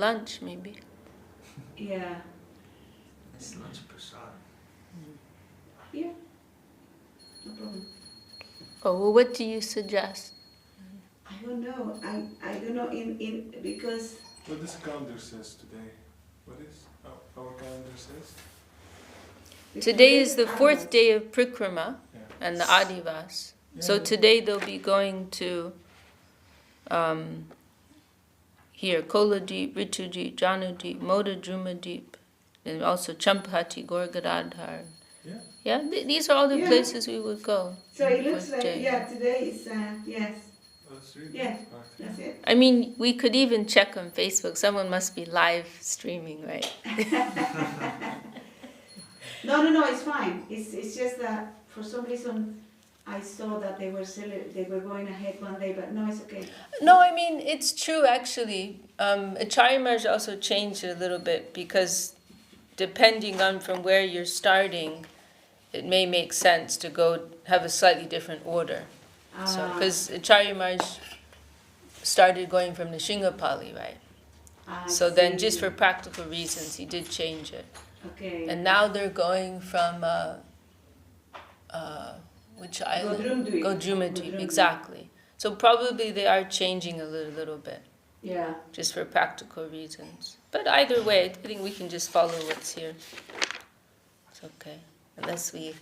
lunch, maybe. Yeah. It's lunch prasad. Yeah. No problem. Oh, well, what do you suggest? I don't know. I don't know because. What this calendar says today? What is our calendar says? Today is the 4th day of Parikrama and the Yeah. Adhivas. So today they'll be going to here, Koladwīp, Ritudwip, Jahnudwip, Modadrumadwip, and also Champā, Gaura-Gadadhar. Yeah. Yeah, these are all the places we would go. So it looks like, day. today is, yes. That's really Yeah, smart. that's it. I mean, we could even check on Facebook. Someone must be live streaming, right? No, it's fine. It's just that for some reason I saw that they were going ahead one day, but no, it's okay. No, I mean, it's true actually. Acharya Maharaj also changed it a little bit because depending on from where you're starting, it may make sense to go have a slightly different order. So, because Acharya Maharaj started going from the Shingapali, right? So then just for practical reasons, he did change it. Okay. And now they're going from, which island? Daudrumadwip, exactly. So probably they are changing a little bit. Yeah. Just for practical reasons. But either way, I think we can just follow what's here. It's okay. Unless we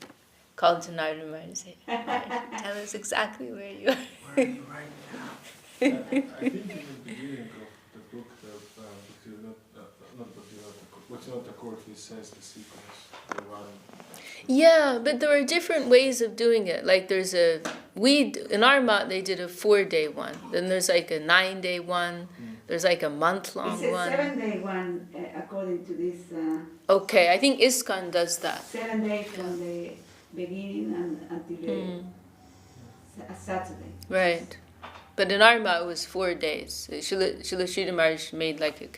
call to Narada and say, tell us exactly where you are. Where are you right now? I think in the beginning of the book, not the court, he says the sequence, the one. Yeah, but there are different ways of doing it. Like there's in our mat they did a 4-day one. Then there's like a 9-day one. There's like a month-long one. It's a 7-day one, according to this. Okay, I think ISKCON does that. 7 days from the beginning until Saturday. Right. But in our mat it was 4 days. Srila Sridhar Maharaj made like a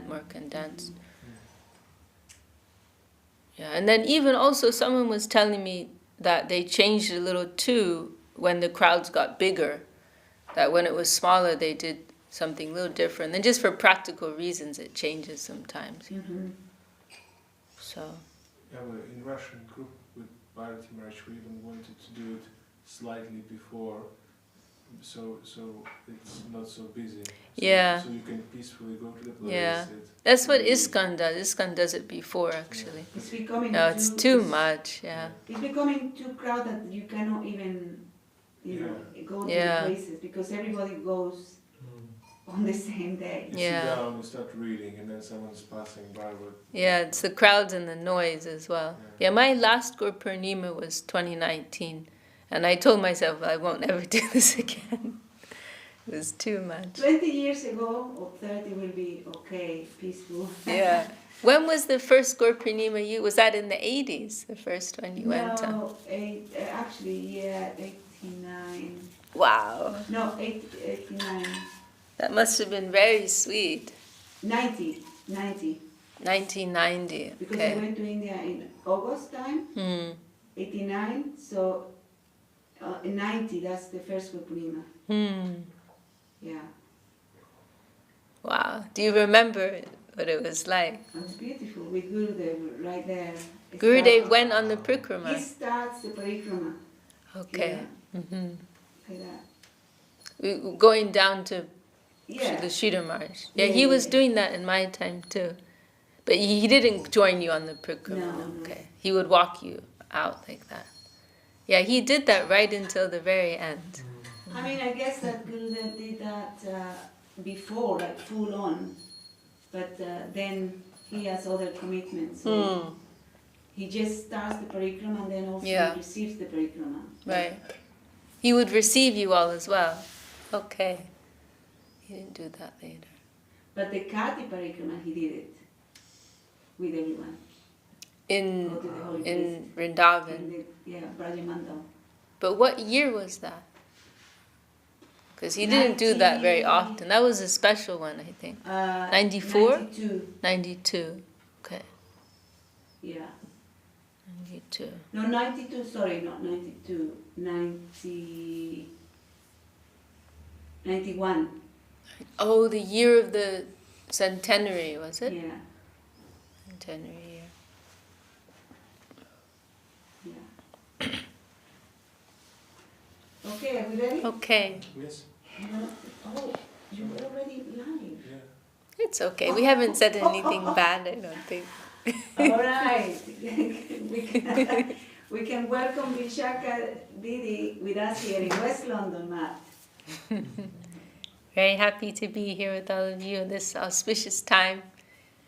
more condensed. Yeah, and then even also someone was telling me that they changed it a little too when the crowds got bigger. That when it was smaller they did something a little different. And just for practical reasons it changes sometimes. Mm-hmm. So. Yeah, but in Russian group with Bharati Maharaj, we even wanted to do it slightly before, so it's not so busy. So you can peacefully go to the place. Yeah. That's what ISKCON does. ISKCON does it before, actually. It's becoming it's too much, yeah. It's becoming too crowded that you cannot even, go to the places because everybody goes on the same day. You sit down, you start reading, and then someone's passing by. It's the crowds and the noise as well. Yeah, my last Guru Purnima was 2019, and I told myself I won't ever do this again. It was too much. 20 years ago, or 30 will be okay, peaceful. Yeah. When was the first Guru Purnima was that in the 80s, the first one you went on? No, actually, 89. Wow. No, 89. That must have been very sweet. 90. 1990, Because okay. I went to India in August time, 89, so in 90, that's the first Guru Purnima. Yeah. Wow. Do you remember what it was like? It was beautiful with Gurudev right there. Gurudev went on the Parikrama. He starts the Parikrama. Okay. Yeah. Mm-hmm. Like that. Going down to Yeah. the Sridhar Maharaj. Yeah, he was doing that in my time too. But he didn't join you on the Parikrama. No. Okay. He would walk you out like that. Yeah, he did that right until the very end. I mean, I guess that Gurudev did that before, like full on. But then he has other commitments. So he just starts the Parikrama and then also receives the Parikrama. Right. He would receive you all as well. Okay. He didn't do that later. But the Kati Parikrama, he did it with everyone. In Go to the holy in Vrindavan. Brajamandal. But what year was that? Because he didn't do that very often. That was a special one, I think. 94? 92. 92. Okay. Yeah. 92. No, 92, sorry, not 92. 91. Oh, the year of the centenary, was it? Yeah, Centenary, yeah. Okay, are we ready? Okay, Yes. Oh, you're already live. Yeah. it's okay. We haven't said anything bad, I don't think. All right. we can welcome Vishakha Devi with us here in West London, Matt. Very happy to be here with all of you in this auspicious time.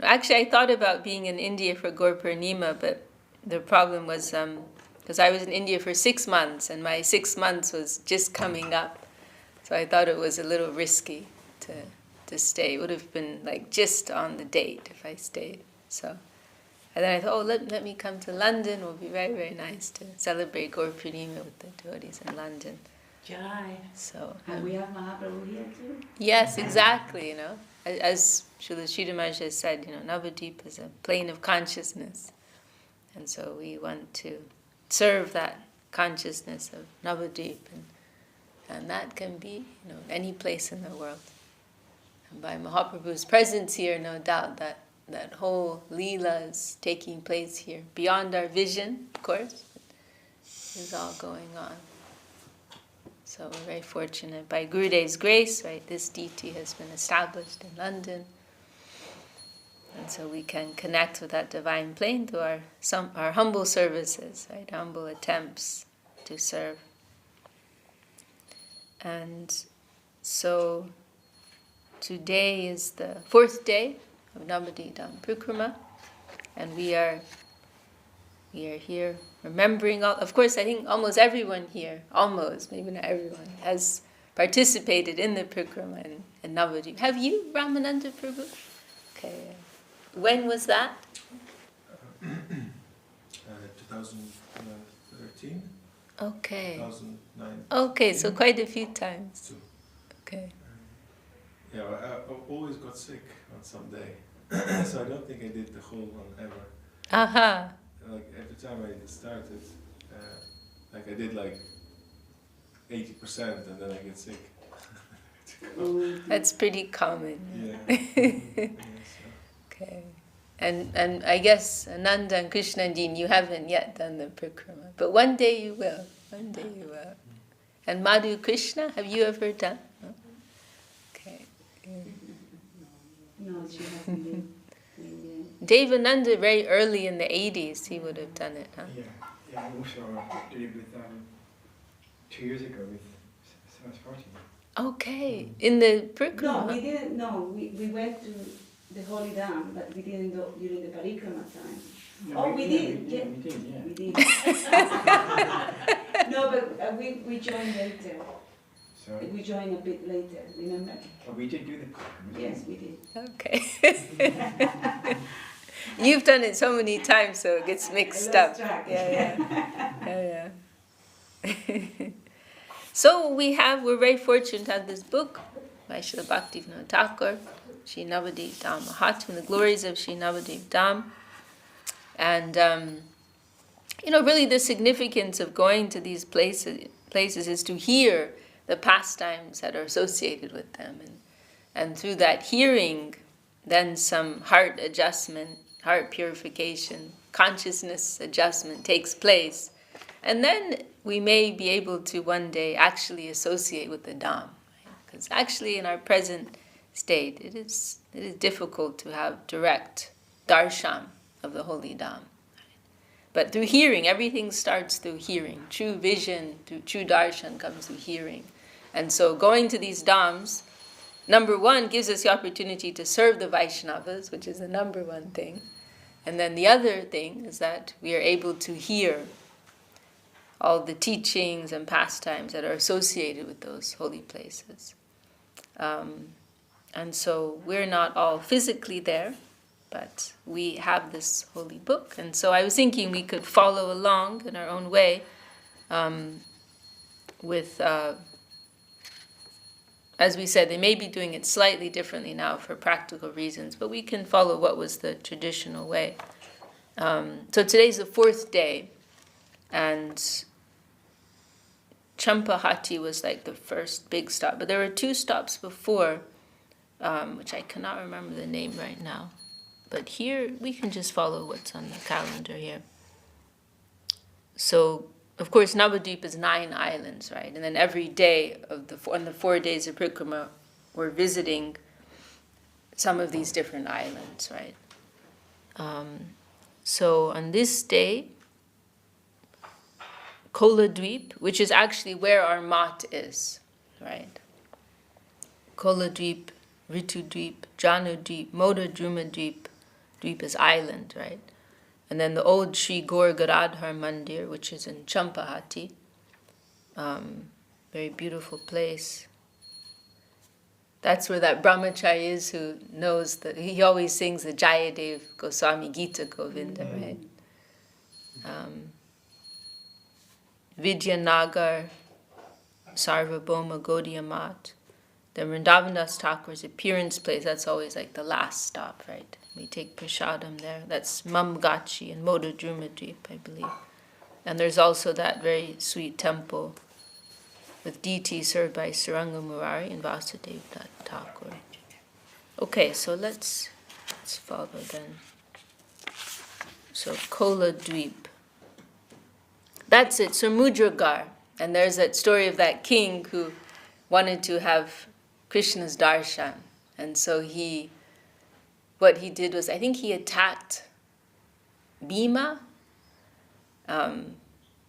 Actually, I thought about being in India for Gaur Purnima, but the problem was because I was in India for 6 months, and my 6 months was just coming up. So I thought it was a little risky to stay. It would have been like just on the date if I stayed. So, and then I thought, oh, let me come to London. It will be very, very nice to celebrate Gaur Purnima with the devotees in London. Jai. So, And we have Mahaprabhu here too. yes, exactly, you know. As Srila Sridhar Maharaj has said, you know, Navadvipa is a plane of consciousness. And so we want to serve that consciousness of Navadvip. And that can be, you know, any place in the world. And by Mahaprabhu's presence here, no doubt that whole Leela is taking place here. Beyond our vision, of course, is all going on. So we're very fortunate. By Gurudev's grace, right, this deity has been established in London. And so we can connect with that divine plane through our humble services, right, humble attempts to serve. And so today is the 4th day of Navadvipa-dhama-mahatmya, and we are here remembering all. Of course, I think almost everyone here, maybe not everyone, has participated in the Parikrama in Navadvip. Have you, Ramananda Prabhu? Okay. When was that? 2013. Okay. 2009. Okay, so quite a few times. Too. Okay. Yeah, I always got sick on some day, so I don't think I did the whole one ever. Aha. Like every time I started, like I did like 80%, and then I get sick. That's pretty common. Yeah. Okay. And I guess Ananda and Krishna and Jean, you haven't yet done the Parikrama, but one day you will. One day you will. And Madhu Krishna, have you ever done? No? Okay. No, she hasn't been. Devananda, very early in the 80s, he would have done it, huh? Yeah, I also did it with 2 years ago with Saraswati. Okay, in the Parikrama. No, we didn't. No, we went to the Holy Dam, but we didn't go during the Parikrama time. No, we did. We did, yeah. We did. No, but we joined later. Sorry? We joined a bit later, remember? Oh, we did do the Parikrama. Yes, we did. Okay. You've done it so many times, so it gets mixed up. Track. Yeah. So we're very fortunate to have this book by Srila Bhakti Vinod Thakur, Sri Navadvipa-dhama-mahatmya, the glories of Sri Navadvipa-dhama. And, really the significance of going to these places is to hear the pastimes that are associated with them. And through that hearing, then some heart adjustment, heart purification, consciousness adjustment takes place. And then we may be able to one day actually associate with the Dham. Because actually in our present state, it is difficult to have direct darshan of the holy Dham. But through hearing, everything starts through hearing. True vision, true darshan comes through hearing. And so going to these dhams, number one, gives us the opportunity to serve the Vaishnavas, which is the number one thing. And then the other thing is that we are able to hear all the teachings and pastimes that are associated with those holy places. And so we're not all physically there, but we have this holy book. And so I was thinking we could follow along in our own way with... as we said, they may be doing it slightly differently now for practical reasons, but we can follow what was the traditional way. So today's the 4th day, and Champā was like the first big stop. But there were 2 stops before which I cannot remember the name right now. But here, we can just follow what's on the calendar here. So, of course, Navadvipa is 9 islands, right? And then every day on the 4 days of Parikrama, we're visiting some of these different islands, right? So on this day, Koladwīp, which is actually where our mat is, right? Koladwīp, Ritudwip, Jahnudwip, Modadrumadwip, Dvip is island, right? And then the old Sri Gaura-Gadadhar Mandir, which is in Champā, very beautiful place. That's where that brahmachari is who knows that he always sings the Jayadev Goswami Gita Govinda, right? Vidya, Nagar, Sarvabhauma, Gaudiya Mat. The Vrindavan Das Thakur's appearance place, that's always like the last stop, right? We take prasadam there. That's Mamgachi and Modadrumadwip, I believe. And there's also that very sweet temple with deity served by Saranga Murari and Vasudev Das Thakur. Okay, so let's follow then. So Koladwīp. That's it, Samudragaḍ. And there's that story of that king who wanted to have Krishna's darshan. And so what he did was, I think he attacked Bhima,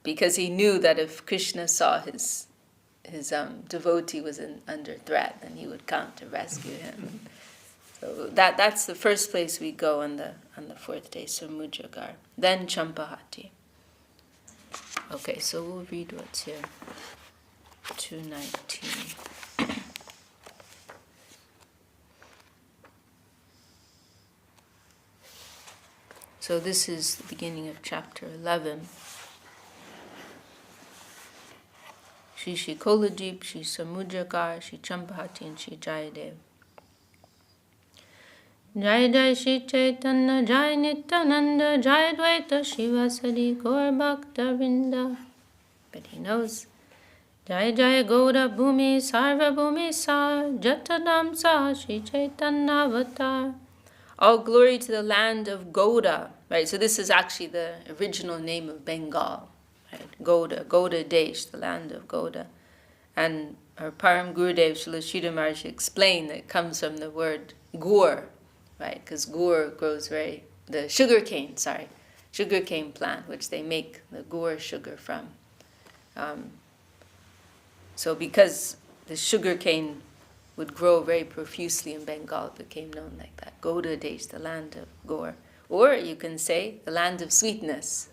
because he knew that if Krishna saw his devotee was under threat, then he would come to rescue him. So that's the first place we go on the 4th day, Samudragaḍ. Then Champā. Okay, so we'll read what's here. 219. So this is the beginning of chapter 11. Sri Sri Koladwīp, Sri Samudragaḍ, Sri Champā, and Sri Jayadev. Jai Jai Sri Chaitanya, Jai Nityananda, Jai Dvaita Shiva Sri Gaura-Bhakta Vrinda. But he knows. Jai Jai Gaura Bhumi Sarvabhauma Sar Jatadam Sa Sri Chaitanya Avatar. All glory to the land of Gauda. Right, so this is actually the original name of Bengal. Right? Gauda Desh, the land of Gauda. And our Param Gurudev Srila Sridhar Maharaj explained that it comes from the word gur, right? Because gur grows the sugarcane plant, which they make the gur sugar from. So because the sugarcane would grow very profusely in Bengal, it became known like that. Gauda Desh, the land of gur. Or you can say the land of sweetness.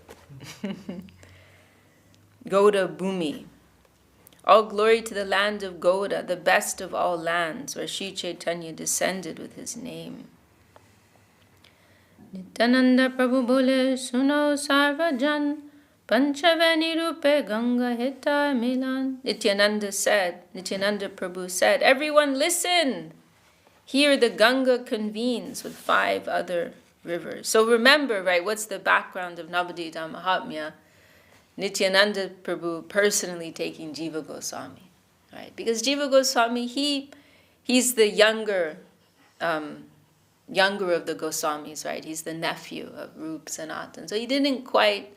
Gauda Bhumi. All glory to the land of Gauda, the best of all lands, where Sri Chaitanya descended with his name. Nityananda Prabhu bole suno sarvajan, panchavani rupe ganga heta milan. Nityananda Prabhu said, everyone listen! Here the Ganga convenes with 5 other rivers. So remember, right, what's the background of Navadvipa-dhama-mahatmya? Nityananda Prabhu personally taking Jiva Goswami, right? Because Jiva Goswami, he's the younger of the Goswamis, right? He's the nephew of Rup Sanatan. So he didn't quite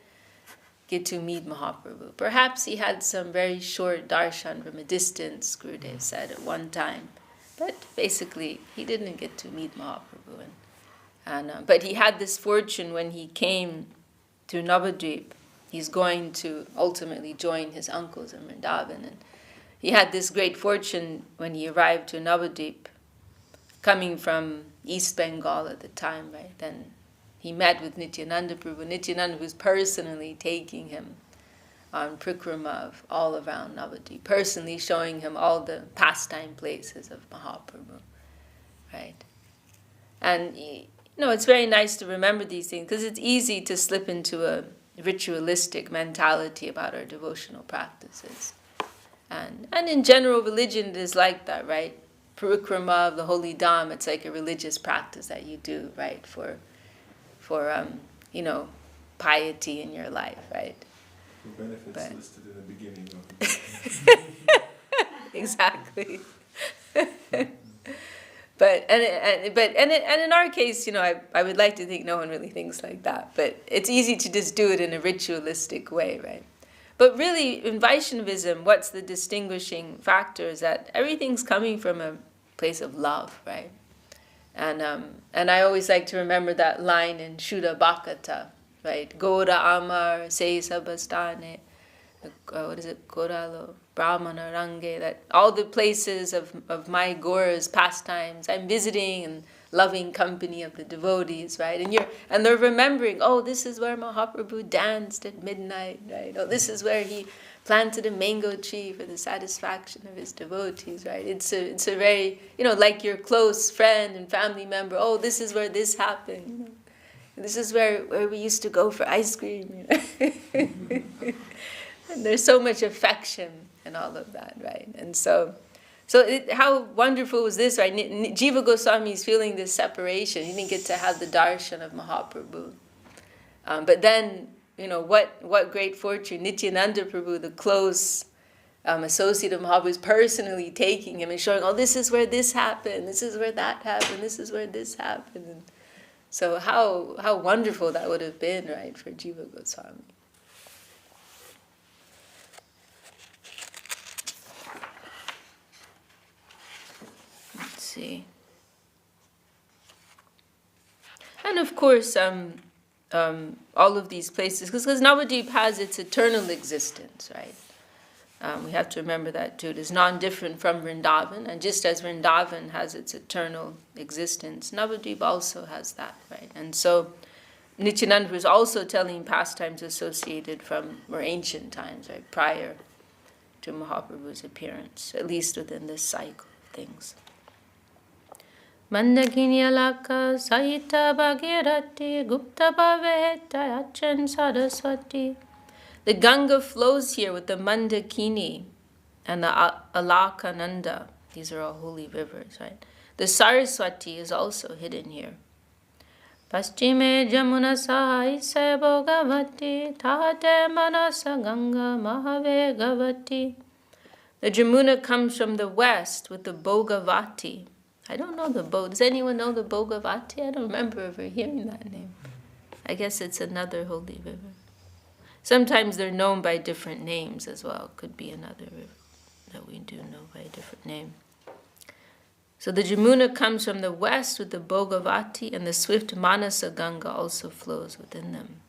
get to meet Mahaprabhu. Perhaps he had some very short darshan from a distance, Gurudev said at one time. But basically, he didn't get to meet Mahaprabhu. But he had this fortune when he came to Navadvip. He's going to ultimately join his uncles in Vrindavan. And he had this great fortune when he arrived to Navadvip, coming from East Bengal at the time, right? Then he met with Nityananda Prabhu. Nityananda was personally taking him on Parikrama of all around Navadvip, personally showing him all the pastime places of Mahaprabhu, right? And it's very nice to remember these things because it's easy to slip into a ritualistic mentality about our devotional practices. And in general, religion is like that, right? Parikrama of the holy dham, it's like a religious practice that you do, right? For piety in your life, right? The benefits listed in the beginning of the Exactly. But in our case, I would like to think no one really thinks like that. But it's easy to just do it in a ritualistic way, right? But really, in Vaishnavism, what's the distinguishing factor is that everything's coming from a place of love, right? And I always like to remember that line in Shuddha Bhakata, right? Goda Amar Se Sabastane, what is it? Godalo Brahmana Range, that all the places of my Gaura's pastimes, I'm visiting and loving company of the devotees, right? And they're remembering, oh, this is where Mahaprabhu danced at midnight, right? Oh, this is where he planted a mango tree for the satisfaction of his devotees, right? It's a very, like your close friend and family member, oh, this is where this happened, This is where we used to go for ice cream, And there's so much affection and all of that, right? And so how wonderful was this, right? Jiva Goswami is feeling this separation. He didn't get to have the darshan of Mahaprabhu. But then, what great fortune. Nityananda Prabhu, the close associate of Mahaprabhu, is personally taking him and showing, oh, this is where this happened, this is where that happened, this is where this happened. And so how wonderful that would have been, right, for Jiva Goswami. See. And of course, all of these places, because Navadvip has its eternal existence, right? We have to remember that too. It is non-different from Vrindavan, and just as Vrindavan has its eternal existence, Navadvip also has that, right? And so Nityananda was also telling pastimes associated from more ancient times, right, prior to Mahaprabhu's appearance, at least within this cycle of things. Mandakini alaka Sahita Bhagirati Gupta Bhaveta Achan Saraswati. The Ganga flows here with the Mandakini and the Alakananda. These are all holy rivers, right? The Saraswati is also hidden here. Paschime Jamuna Sahai Se Bhogavati Tahate Manasa Ganga Mahave Gavati. The Jamuna comes from the west with the Bhogavati. I don't know the Does anyone know the Bhogavati? I don't remember ever hearing that name. I guess it's another holy river. Sometimes they're known by different names as well. Could be another river that we do know by a different name. So the Jamuna comes from the west with the Bhogavati, and the swift Manasa Ganga also flows within them.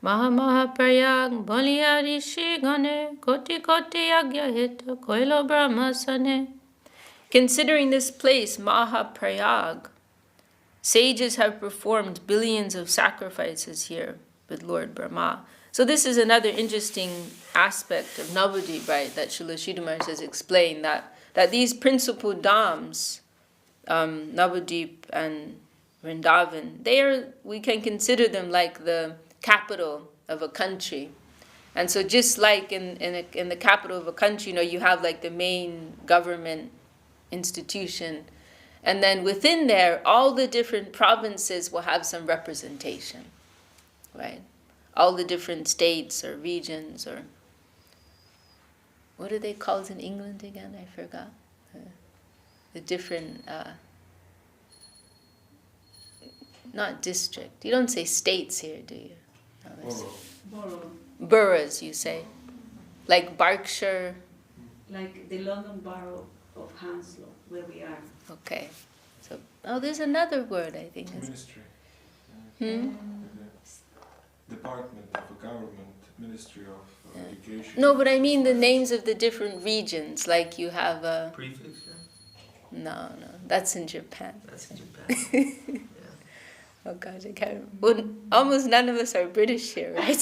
Maha Maha Prayag Baliya Rishi Gane Koti Koti Agya Hita Koilo Brahmasane. Considering this place, Mahaprayag, sages have performed billions of sacrifices here with Lord Brahma. So this is another interesting aspect of Navadvip, right, that Srila Sridhar Maharaj has explained, that these principal dhams, Navadvip and Vrindavan, we can consider them like the capital of a country. And so just like in the capital of a country, you have like the main government institution, and then within there all the different provinces will have some representation, right? All the different states or regions, or what are they called in England again? I forgot. The different not district, you don't say states here, do you? No, boroughs, you say, like Berkshire, like the London Borough of Hounslow, where we are. Okay. So, there's another word, I think. Ministry. Department of a government, Ministry of Education. No, but I mean the names of the different regions. Like you have a... Prefecture? No, that's in Japan. That's in Japan. Yeah. Oh gosh, I can't... Well, almost none of us are British here, right?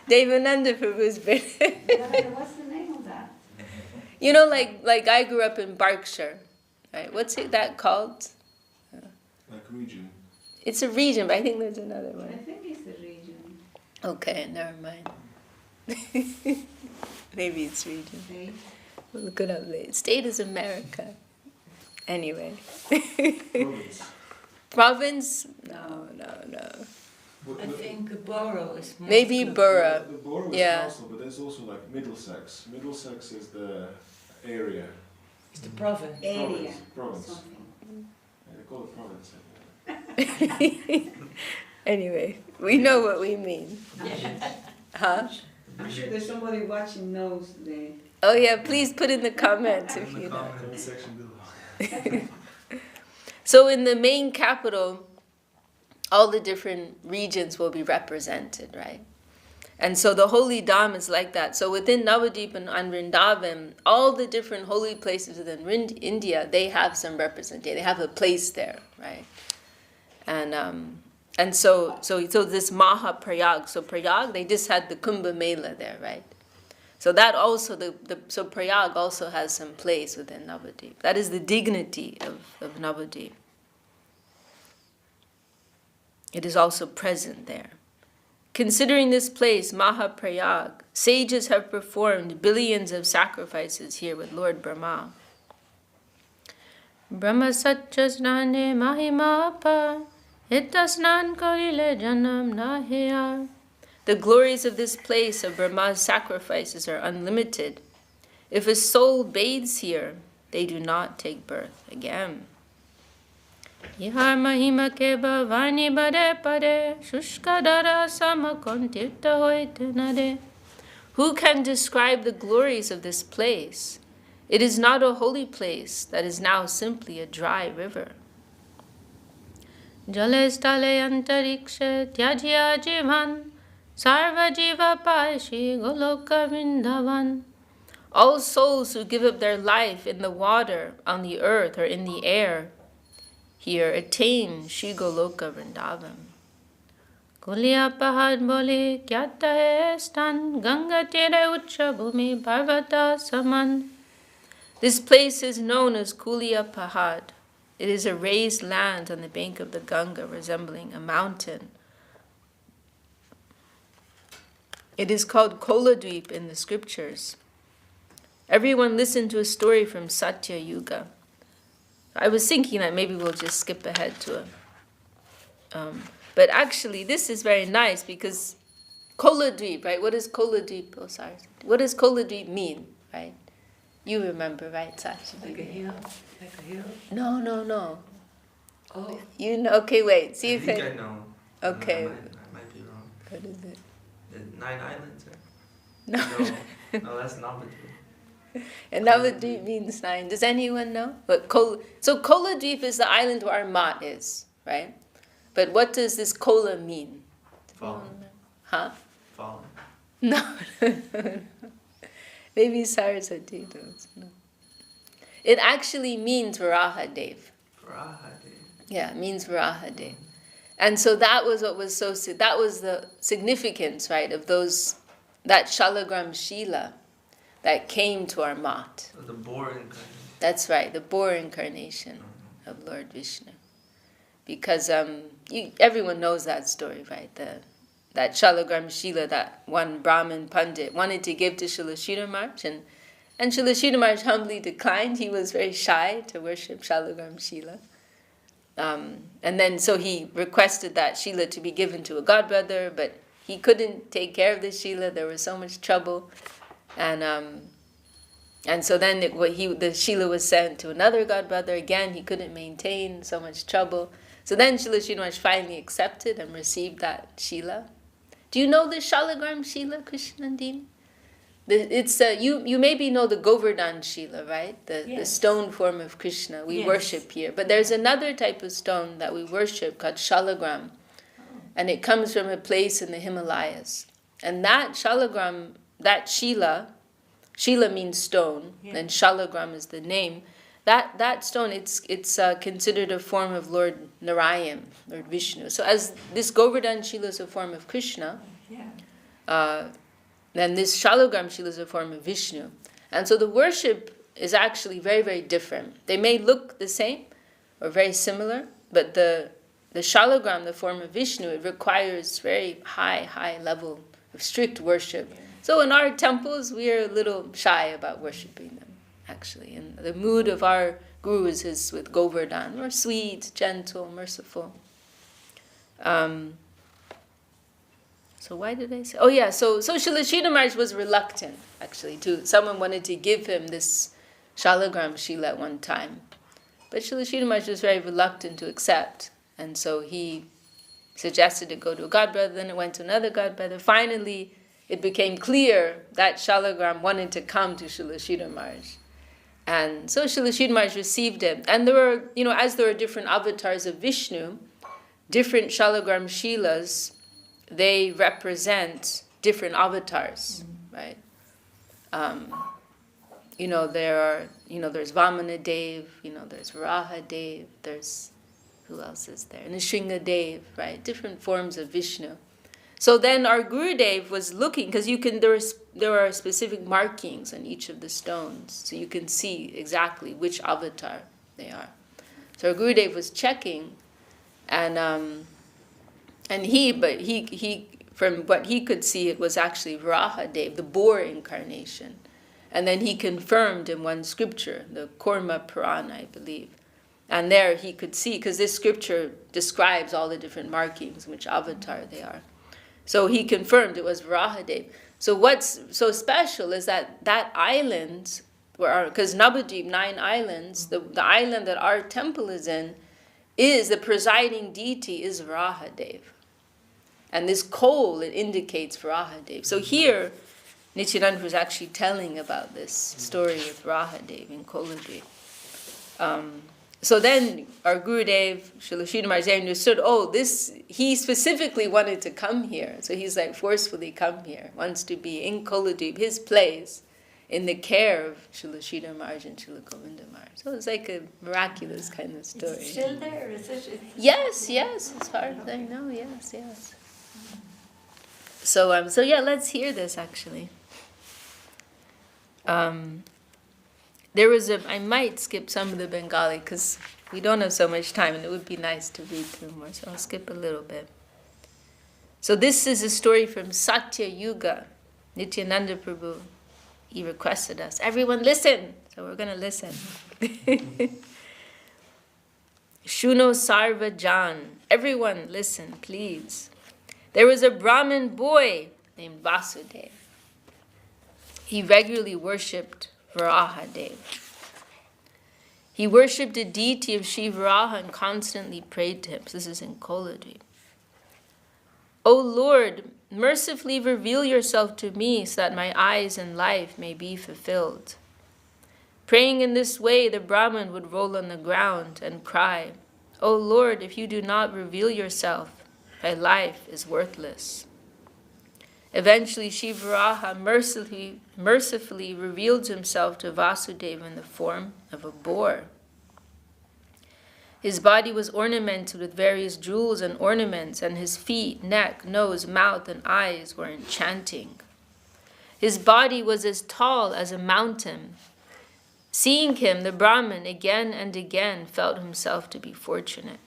Devananda Prabhu's British. What's the name of that? Like I grew up in Berkshire, right? What's that called? Like region. It's a region, but I think there's another I one. think it's the region. Okay, never mind. Maybe it's region. Okay. We'll look it up later. State is America. Anyway. Province. Province? No. I think borough is more. Maybe borough. The borough is Yeah. council, but there's also like Middlesex. Middlesex is the area. It's the province. area. Province. Something. Yeah, they call it province. Anyway, we know what we mean. Huh? I'm sure there's somebody watching knows the. Oh yeah, please put in the comments if In the you know. comments. Comment section below. So in the main capital, all the different regions will be represented, right? And so the holy dham is like that. So within Navadvipa and Vrindavan, all the different holy places within India, they have some representation. They have a place there, right? And so this Mahaprayag, so Prayag, they just had the Kumbh Mela there, right? So that also, so Prayag also has some place within Navadvip. That is the dignity of Navadvip. It is also present there. Considering this place, Mahaprayag, sages have performed billions of sacrifices here with Lord Brahma. Brahma Satchasnane Mahimapa, Itasnan Karile Janam Nahya. The glories of this place of Brahma's sacrifices are unlimited. If a soul bathes here, they do not take birth again. Ihar mahima keba vani bade pade, shushkadara samakontirta hoitenade. Who can describe the glories of this place? It is not a holy place that is now simply a dry river. Jale stale antarikshe tyajya jivan, sarva jiva paishi goloka vrindavan. All souls who give up their life in the water, on the earth, or in the air, here attain Shri Goloka Vrindavan. Kuliya pahad bole kyata hai stan, Ganga tere ucha bhumi parvata saman. This place is known as Kuliya Pahad. It is a raised land on the bank of the Ganga, resembling a mountain. It is called Koladwīp in the scriptures. Everyone listen to a story from Satya Yuga. I was thinking that maybe we'll just skip ahead to it. But actually, this is very nice because Koladwīp, right? What does Koladwīp? Oh, sorry. What does Koladwīp mean, right? You remember, right, Sasha? Like a hill? Like a hill? No. Oh. You know? Okay, wait. See I if think it. I know. Okay. I might be wrong. What is it? The 9 islands, right? No. No, that's Navadvipa. And Navadvip means 9. Does anyone know? So Koladwīp is the island where our mat is, right? But what does this Kola mean? Fallen. Huh? Fallen. No. Maybe Saraswati knows. No. It actually means Varahadev. Varahadev. Yeah, it means Varahadev. And so that was what was that was the significance, right, of that Shalagram Shila that came to our mat. So the boar incarnation. That's right, the boar incarnation of Lord Vishnu. Because everyone knows that story, right? That Shalagram Shila, that one Brahmin Pandit wanted to give to Srila Sridhar Maharaj, and Srila Sridhar Maharaj humbly declined. He was very shy to worship Shalagram Shila. And then so he requested that Shila to be given to a godbrother, but he couldn't take care of the Shila. There was so much trouble. And so then the Shila was sent to another godbrother. Again, he couldn't maintain, so much trouble. So then Srila Sridhar Maharaj finally accepted and received that Shila. Do you know the Shalagram Shila, Krishnandini? You maybe know the Govardhan Shila, right? The stone form of Krishna we worship here. But there's another type of stone that we worship called Shalagram. And it comes from a place in the Himalayas. And that Shalagram, that Shila means stone, and Shalagram is the name. That stone, it's considered a form of Lord Narayan, Lord Vishnu. So as this Govardhan Shila is a form of Krishna, then this Shalagram Shila is a form of Vishnu. And so the worship is actually very, very different. They may look the same or very similar, but the Shalagram, the form of Vishnu, it requires very high level of strict worship. So in our temples, we are a little shy about worshipping them, actually. And the mood of our gurus is with Govardhan, more sweet, gentle, merciful. So why did I say? So Srila Sridhar Maharaj was reluctant, actually. Someone wanted to give him this Shalagram Shila at one time. But Srila Sridhar Maharaj was very reluctant to accept. And so he suggested it go to a godbrother, then it went to another godbrother. Finally, it became clear that Shalagram wanted to come to Srila Sridhar Maharaj. And so Srila Sridhar Maharaj received him. And there were, as there were different avatars of Vishnu, different Shalagram Shilas, they represent different avatars, right? There's Vamana Dev, there's Varaha Dev, there's, who else is there? Nrsimha Dev, right? Different forms of Vishnu. So then our Gurudev was looking, because there are specific markings on each of the stones, so you can see exactly which avatar they are. So our Gurudev was checking, and he from what he could see, it was actually Varaha Dev, the boar incarnation. And then he confirmed in one scripture, the Korma Purana, I believe. And there he could see, because this scripture describes all the different markings, which avatar they are. So he confirmed it was Varahadev. So what's so special is that island, because Navadvipa, 9 islands, the island that our temple is in, is the presiding deity is Varahadev. And this coal, it indicates Varahadev. So here, Nityananda was actually telling about this story with Varahadev in Koladwīp. So then our Gurudev, Srila Sridhar Maharaj, understood, he specifically wanted to come here. So he's forcefully come here, wants to be in Koladwīp, his place, in the care of Srila Sridhar Maharaj and Srila Govinda Maharaj. So it's like a miraculous kind of story. It's still there, is it? Yes, as far as I know, yes. So let's hear this actually. There was I might skip some of the Bengali because we don't have so much time and it would be nice to read through more, so I'll skip a little bit. So this is a story from Satya Yuga. Nityananda Prabhu, he requested us, everyone listen, so we're going to listen. Shuno Sarva Jan, everyone listen, please. There was a Brahmin boy named Vasudev. He regularly worshipped Varahadev. He worshipped a deity of Sri Varaha and constantly prayed to him. So this is in Koladwīp. O Lord, mercifully reveal yourself to me so that my eyes and life may be fulfilled. Praying in this way, the Brahmin would roll on the ground and cry, O Lord, if you do not reveal yourself, my life is worthless. Eventually, Sri Varaha mercifully revealed himself to Vasudeva in the form of a boar. His body was ornamented with various jewels and ornaments, and his feet, neck, nose, mouth, and eyes were enchanting. His body was as tall as a mountain. Seeing him, the Brahmin again and again felt himself to be fortunate.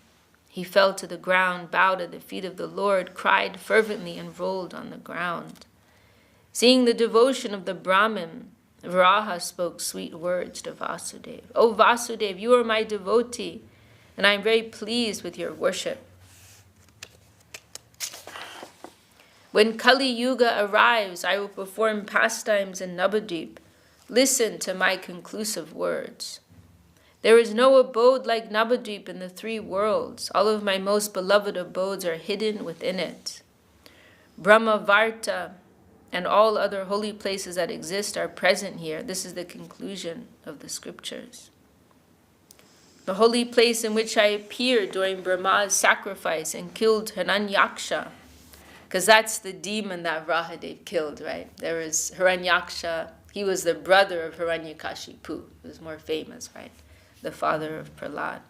He fell to the ground, bowed at the feet of the Lord, cried fervently, and rolled on the ground. Seeing the devotion of the Brahmin, Varaha spoke sweet words to Vasudev. O Vasudev, you are my devotee, and I am very pleased with your worship. When Kali Yuga arrives, I will perform pastimes in Navadvipa. Listen to my conclusive words. There is no abode like Navadvipa in the 3 worlds. All of my most beloved abodes are hidden within it. Brahmavarta and all other holy places that exist are present here. This is the conclusion of the scriptures. The holy place in which I appeared during Brahma's sacrifice and killed Hiranyaksha, because that's the demon that Varahadev killed, right? There is Hiranyaksha. He was the brother of Hiranyakashipu. He was more famous, right? The father of Prahlad.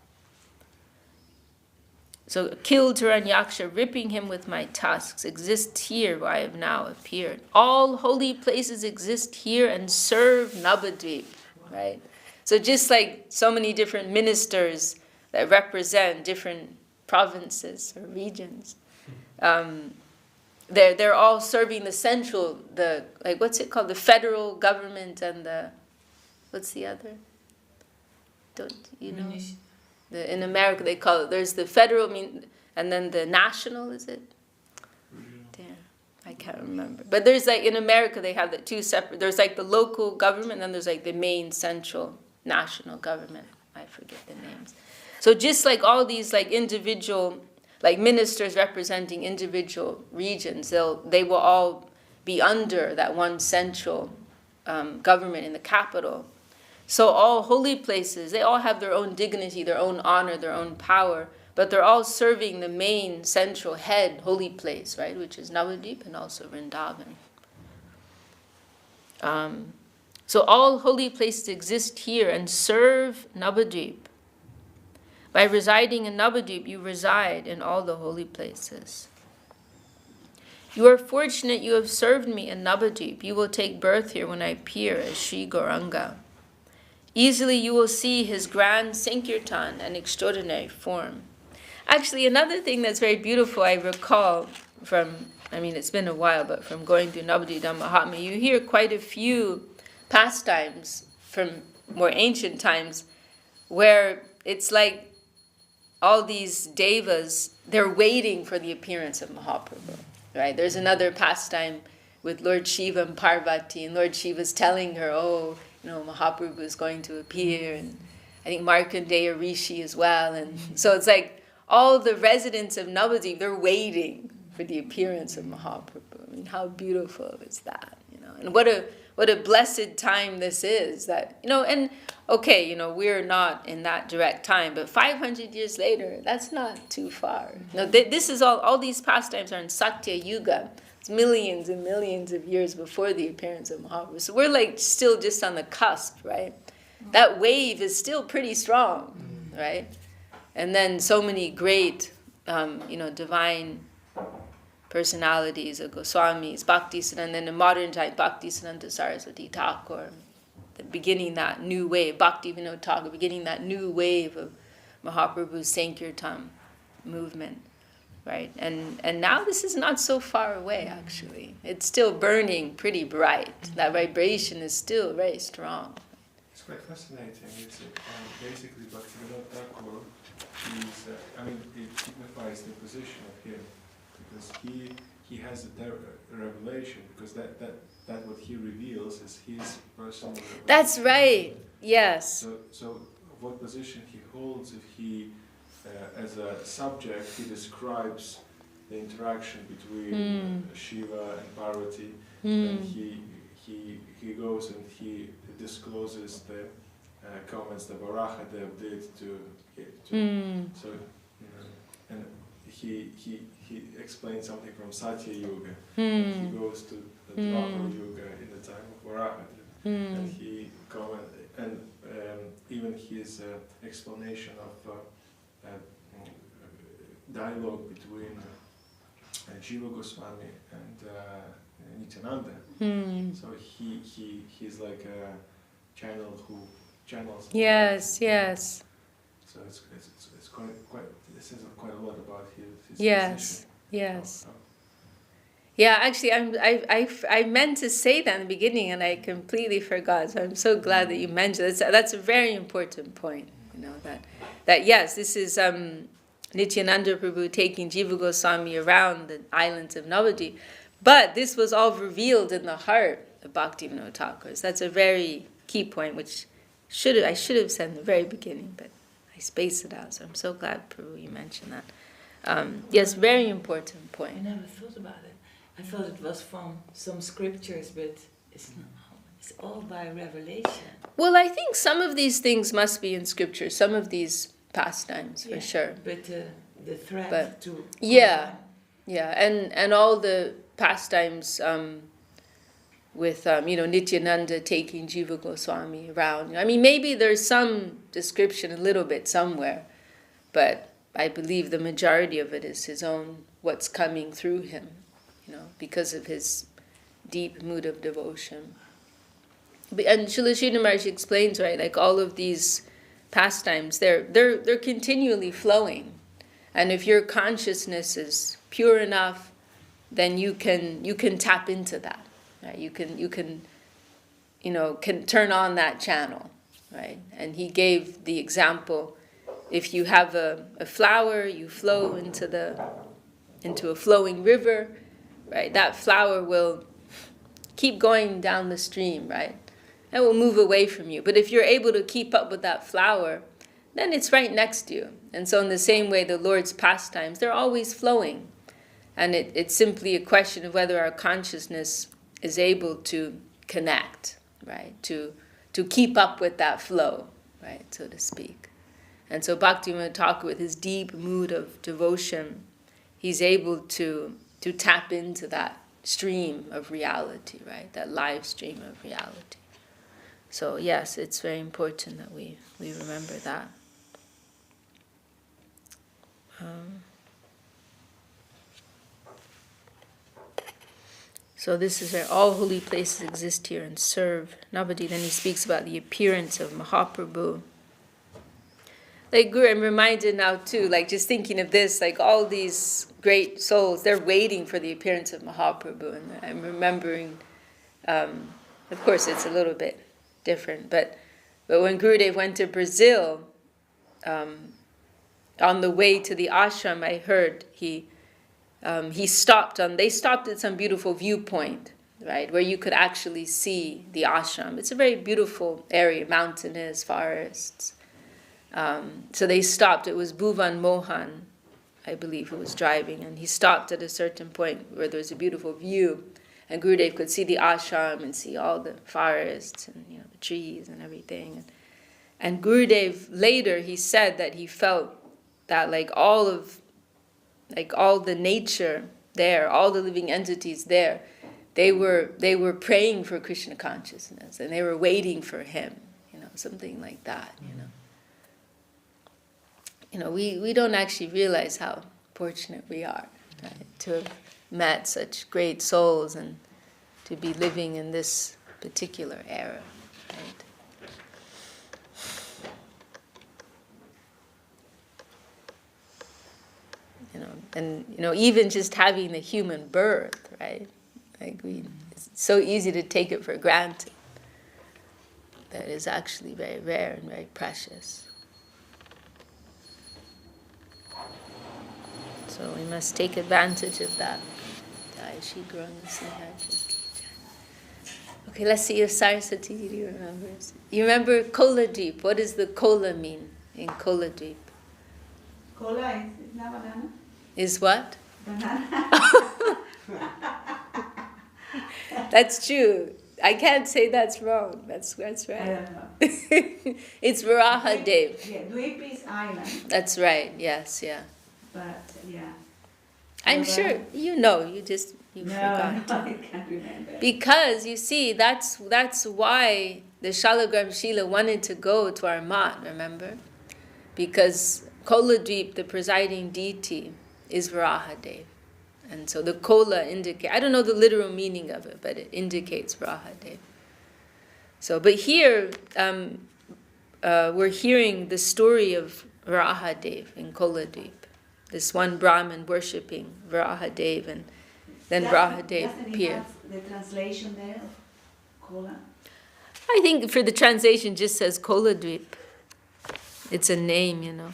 So killed Hiranyaksha, ripping him with my tusks, exists here where I have now appeared. All holy places exist here and serve Navadvipa, right? So just like so many different ministers that represent different provinces or regions, they're all serving the central, what's it called? The federal government and what's the other? Don't you know? In America they call it, there's the federal, and then the national, is it? Damn, I can't remember. But there's in America they have the 2 separate, there's the local government and then there's the main central national government. I forget the names. So just like all these like individual, like ministers representing individual regions, they will all be under that one central government in the capital. So all holy places, they all have their own dignity, their own honor, their own power, but they're all serving the main central head holy place, right, which is Navadvipa and also Vrindavan. So all holy places exist here and serve Navadvip. By residing in Navadvip, you reside in all the holy places. You are fortunate you have served me in Navadvip. You will take birth here when I appear as Sri Gauranga. Easily you will see his grand Sankirtan and extraordinary form. Actually, another thing that's very beautiful, I recall from, it's been a while, but from going through Navadvipa-dhama-mahatmya, you hear quite a few pastimes from more ancient times where it's like all these devas, they're waiting for the appearance of Mahaprabhu, right? There's another pastime with Lord Shiva and Parvati, and Lord Shiva's telling her, Mahaprabhu is going to appear, and I think Markandeya Rishi as well, and so it's like all the residents of Navadvip, they're waiting for the appearance of Mahaprabhu. How beautiful is that, And what a blessed time this is, that, and okay, we're not in that direct time, but 500 years later, that's not too far. This is all these pastimes are in Satya Yuga. It's millions and millions of years before the appearance of Mahaprabhu. So we're like still just on the cusp, right? That wave is still pretty strong, right? And then so many great, divine personalities of Goswamis, Bhakti, and then in modern time, Bhakti Siddhanta Saraswati Thakur, beginning that new wave, Bhakti Vinod Thakur, beginning that new wave of Mahaprabhu's Sankirtan movement, right? And now this is not so far away, actually. It's still burning pretty bright. That vibration is still very strong. It's quite fascinating. It's basically Bhakti Vinod Thakur is, it signifies the position of him, because he has a revelation, because that what he reveals is his personal revelation. That's right. Yes. So what position he holds if he, as a subject, he describes the interaction between Shiva and Parvati, and he goes and he discloses the comments that Varahadev did to so and he explains something from Satya Yuga, and he goes to the Dwapara Yuga in the time of Varahadev, and he and even his explanation of dialogue between Jiva Goswami and Nityananda. So he's like a channel who channels. Yes. So it's quite. This says quite a lot about his Yes. position. Yes. Yeah, actually, I meant to say that in the beginning, and I completely forgot. So I'm so glad that you mentioned it. That's a very important point. That yes, this is Nityananda Prabhu taking Jiva Goswami around the islands of Navadvip, but this was all revealed in the heart of Bhakti Vinod Thakur. So that's a very key point, which I should have said in the very beginning, but I spaced it out. So I'm so glad, Prabhu, you mentioned that. Yes, very important point. I never thought about it. I thought it was from some scriptures, but it's not. It's all by revelation. Well, I think some of these things must be in scripture, some of these pastimes, for sure. But the thread to... Yeah, and all the pastimes with, Nityananda taking Jiva Goswami around. Maybe there's some description a little bit somewhere, but I believe the majority of it is his own, what's coming through him, because of his deep mood of devotion. And Srila Sridhar Maharaj explains, right, like all of these pastimes, they're continually flowing. And if your consciousness is pure enough, then you can tap into that. Right? You can turn on that channel, right? And he gave the example, if you have a flower, you flow into a flowing river, right? That flower will keep going down the stream, right? it will move away from you. But if you're able to keep up with that flower, then it's right next to you. And so in the same way, the Lord's pastimes, they're always flowing. And it's simply a question of whether our consciousness is able to connect, right? To keep up with that flow, right, so to speak. And so Bhaktivinoda Thakur, with his deep mood of devotion, he's able to tap into that stream of reality, right? That live stream of reality. So yes, it's very important that we remember that. So this is where all holy places exist here and serve. Navadvipa, then he speaks about the appearance of Mahaprabhu. Like Guru, I'm reminded now too, like just thinking of this, like all these great souls, they're waiting for the appearance of Mahaprabhu. And I'm remembering, of course it's a little bit different, but when Gurudev went to Brazil, on the way to the ashram, I heard they stopped at some beautiful viewpoint, right, where you could actually see the ashram. It's a very beautiful area, mountainous, forests. So they stopped. It was Bhuvan Mohan, I believe, who was driving, and he stopped at a certain point where there was a beautiful view, and Gurudev could see the ashram and see all the forests and the trees and everything. And Gurudev later, he said that he felt that all the nature there, all the living entities there, they were praying for Krishna consciousness and they were waiting for him, something like that, we don't actually realize how fortunate we are, right, to have met such great souls and to be living in this particular era, right? And even just having the human birth, right? It's so easy to take it for granted. That is actually very rare and very precious. So we must take advantage of that. Okay, let's see if Saraswati remembers. You remember Koladwīp? What does the Kola mean in Koladwīp? Kola is not banana? Is what? Banana. That's true. I can't say that's wrong. That's right. I don't know. It's Varahadev. Yeah, Dvip is island. That's right. Yes, yeah. But yeah. I'm sure you forgot. No, I can't remember. Because you see, that's why the Shalagram Shila wanted to go to our mat, remember? Because Koladwīp, the presiding deity, is Varahadev. And so the Kola indicates, I don't know the literal meaning of it, but it indicates Varahadev. So, but here, we're hearing the story of Varahadev in Koladwīp. This one Brahmin worshipping Varahadev, and then Varahadev appeared. The translation there of Kola? I think for the translation just says Koladwīp. It's a name,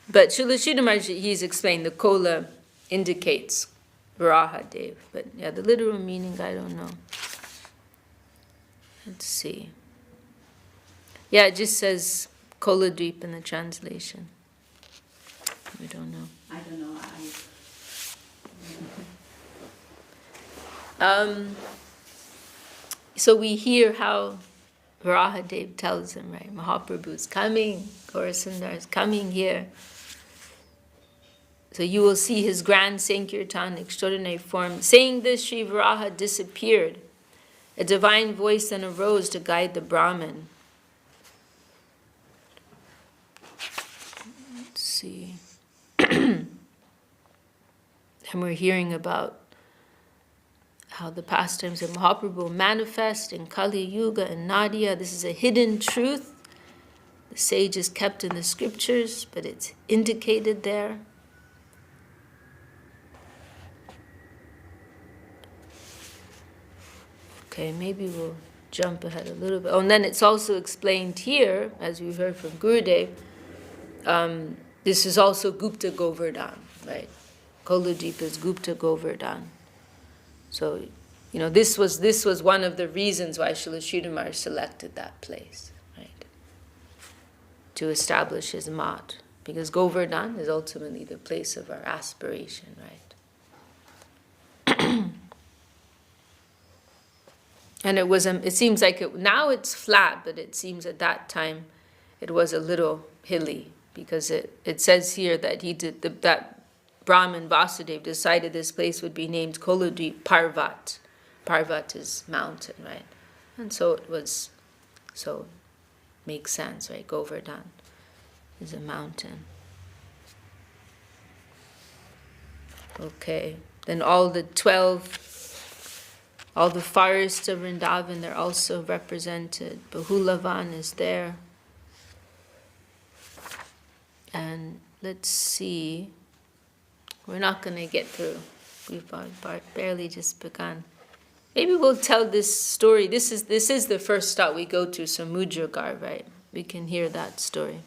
But Srila Sridhar, he's explained the Kola indicates Varahadev. But yeah, the literal meaning, I don't know. Let's see. Yeah, it just says Koladwīp in the translation. We don't know. I don't know. So we hear how Varahadev tells him, right, Mahaprabhu's coming, Gaurasundar is coming here. So you will see his grand Sankirtan, extraordinary form. Saying this, Sri Varaha disappeared. A divine voice then arose to guide the Brahmin. Let's see. And we're hearing about how the pastimes of Mahaprabhu manifest in Kali Yuga and Nadia. This is a hidden truth. The sage is kept in the scriptures, but it's indicated there. Okay, maybe we'll jump ahead a little bit. Oh, and then it's also explained here, as we heard from Gurudev, this is also Gupta Govardhan, right? Koladwīp is Gupta Govardhan. So this was one of the reasons why Srila Sridhar selected that place, right, to establish his mat, because Govardhan is ultimately the place of our aspiration, right? And it seems like now it's flat, but it seems at that time it was a little hilly, because it says here that that Brahmin Vasudev decided this place would be named Koladwīp Parvat. Parvat is mountain, right? And so it was, so makes sense, right? Govardhan is a mountain. Okay, then all the forests of Vrindavan, they're also represented. Bahulavan is there. And let's see, we're not going to get through. We've barely just begun. Maybe we'll tell this story. This is the first stop we go to, Samudragaḍ, right? We can hear that story.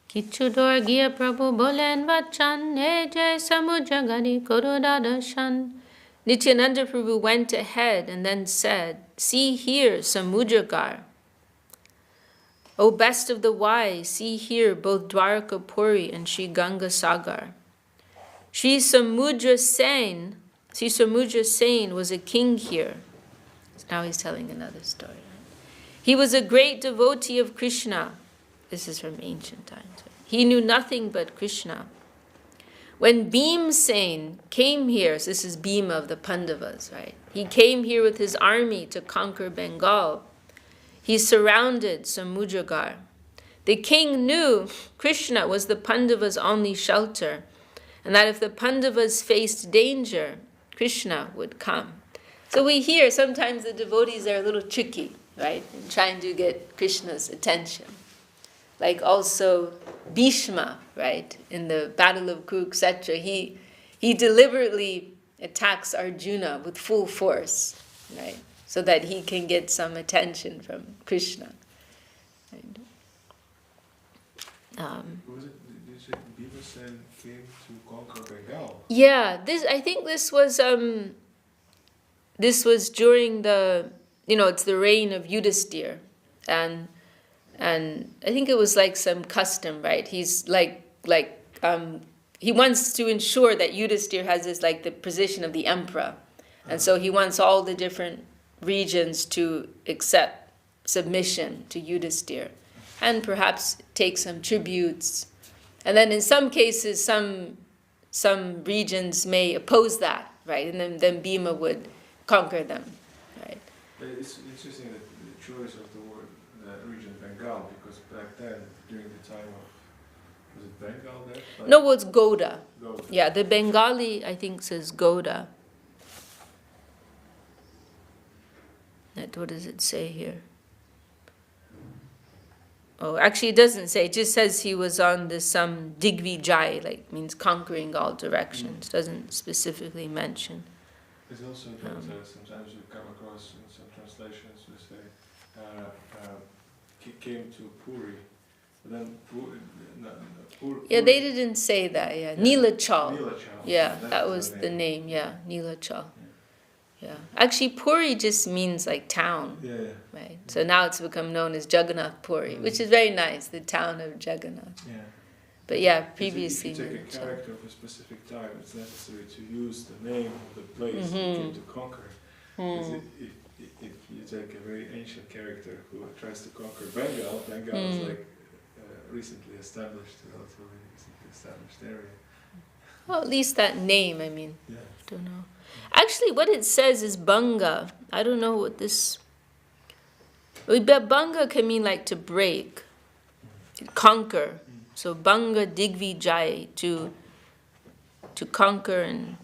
Kichudor Gya Prabhu Bolen Vachan He Jai Samudragaḍi Koruda Darshan. Nityananda Prabhu went ahead and then said, "See here, Samudragaḍ. O best of the wise, see here both Dwarkapuri and Sri Ganga Sagar. Sri Samudra Sen was a king here." So now he's telling another story. He was a great devotee of Krishna. This is from ancient times. He knew nothing but Krishna. When Bhimsen came here, so this is Bhima of the Pandavas, right? He came here with his army to conquer Bengal. He surrounded Samudragaḍ. The king knew Krishna was the Pandavas' only shelter, and that if the Pandavas faced danger, Krishna would come. So we hear sometimes the devotees are a little tricky, right, in trying to get Krishna's attention. Like also Bhishma, right, in the Battle of Kurukshetra, he deliberately attacks Arjuna with full force, right, so that he can get some attention from Krishna. Right? Was it? Did you say Bhimsen came to conquer Bengal? Yeah, I think this was during the, it's the reign of Yudhisthira, and I think it was like some custom, right? He's he wants to ensure that Yudhisthira has this, like, the position of the emperor, and so he wants all the different regions to accept submission to Yudhisthira, and perhaps take some tributes. And then in some cases, some regions may oppose that, right? And then Bhima would conquer them, right? It's interesting that the choice of the word, the region Bengal, because back then, during the time of, was it Bengal there? Like, No, it's Gaudiya. Gaudiya. Yeah, the Bengali, I think, says Gaudiya. What does it say here? Oh, actually it doesn't say. It just says he was on this Digvijay, like means conquering all directions. Doesn't specifically mention. It's also sometimes you come across in some translations we say came to Puri, but then Puri. Yeah, they didn't say that. Yeah, Nilachal. Nilachal. Yeah, that was the name. Yeah, Nilachal. Yeah, actually Puri just means like town. Yeah. Right. So now it's become known as Jagannath Puri, which is very nice, the town of Jagannath. Yeah. But yeah, previously. If you take a character of a specific time, it's necessary to use the name of the place you came to conquer. Because if you take a very ancient character who tries to conquer Bengal is like recently established, relatively recently established area. Well, at least that name, I mean. Yeah. I don't know. Actually, what it says is Banga. I don't know what this... But Banga can mean like to break, conquer. So Banga Digvijay, to conquer and...